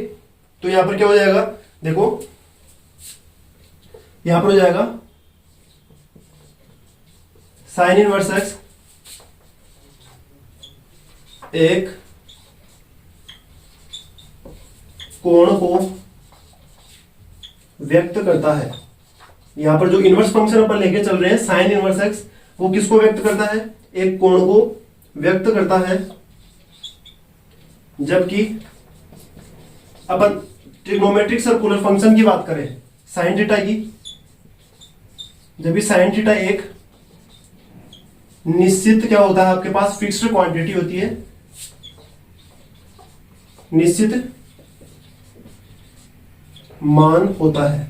S1: तो यहां पर क्या हो जाएगा, देखो यहां पर हो जाएगा साइन इनवर्स एक्स एक कोण को व्यक्त करता है। यहां पर जो इनवर्स फंक्शन अपन लेके चल रहे हैं साइन इनवर्स एक्स, वो किसको व्यक्त करता है, एक कोण को व्यक्त करता है। जबकि अपन ट्रिग्नोमेट्रिक सर्कुलर फंक्शन की बात करें साइन थीटा की, जब भी साइन थीटा एक निश्चित क्या होता है, आपके पास फिक्स्ड क्वांटिटी होती है, निश्चित मान होता है।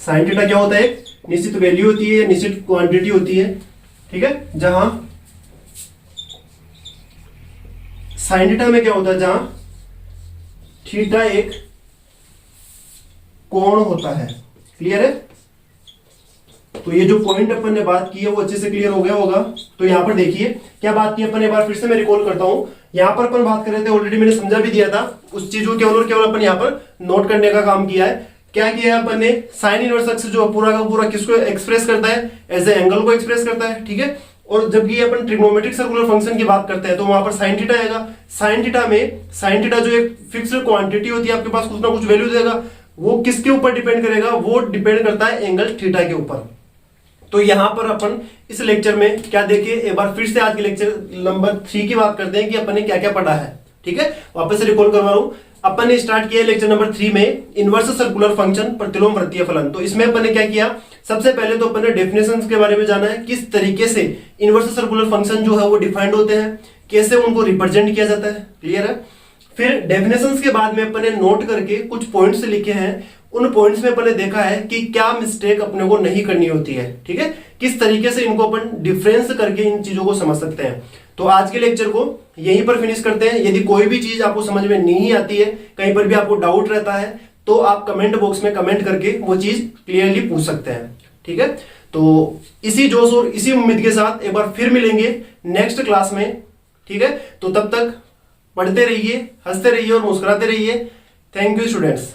S1: साइन थीटा क्या होता है, निश्चित वैल्यू होती है, निश्चित क्वांटिटी होती है, ठीक है। जहां साइन थीटा में क्या होता है, जहां थीटा एक कोण होता है। क्लियर है? तो ये जो पॉइंट अपन ने बात की है वो अच्छे से क्लियर हो गया होगा। तो यहां पर देखिए क्या बात की अपन, एक बार फिर से मैं रिकॉल करता हूं। यहां पर अपन बात कर रहे थे, ऑलरेडी मैंने समझा भी दिया था, उस चीज को केवल और केवल अपन यहां पर नोट करने का काम किया है। क्या किया है अपन ने, साइन इनवर्स एक्स जो पूरा का पूरा किसको एक्सप्रेस करता है, एज ए एंगल को एक्सप्रेस करता है, ठीक है। और जब ये अपन ट्रिग्नोमेट्रिक सर्कुलर फंक्शन की बात करते हैं तो वहां पर साइन थीटा आएगा। साइन थीटा जो एक फिक्स्ड क्वांटिटी होती है, आपके पास कुछ ना कुछ वैल्यू देगा। वो किसके ऊपर डिपेंड करेगा, वो डिपेंड करता है एंगल थीटा के ऊपर। तो यहां पर अपन इस लेक्चर में क्या देखिए, एक बार फिर से आज के लेक्चर नंबर 3 की बात करते हैं कि अपन ने क्या क्या पढ़ा है, ठीक है। वापस से रिकॉल करवा रहा हूं। अपन ने स्टार्ट किया लेक्चर नंबर 3 में इनवर्स सर्कुलर फंक्शन प्रतिलोम वृत्तीय फलन। तो इसमें अपन ने क्या किया, सबसे पहले तो अपन ने डेफिनेशंस के बारे में जाना है, किस तरीके से इनवर्स सर्कुलर फंक्शन जो है वो डिफाइंड होते हैं, कैसे उनको रिप्रेजेंट किया जाता है, क्लियर है। फिर डेफिनेशंस के बाद में अपन ने नोट करके कुछ पॉइंट्स लिखे हैं, उन पॉइंट्स में अपन ने देखा है कि क्या मिस्टेक अपने को नहीं करनी होती है, ठीक है, किस तरीके से इनको अपन डिफरेंस करके इन चीजों को समझ सकते हैं। तो आज के लेक्चर को यहीं पर फिनिश करते हैं। यदि कोई भी चीज आपको समझ में नहीं आती है, कहीं पर भी आपको डाउट रहता है, तो आप कमेंट बॉक्स में कमेंट करके वो चीज क्लियरली पूछ सकते हैं, ठीक है। तो इसी जोश और इसी उम्मीद के साथ एक बार फिर मिलेंगे नेक्स्ट क्लास में, ठीक है। तो तब तक पढ़ते रहिए, हंसते रहिए और मुस्कुराते रहिए। Thank you students.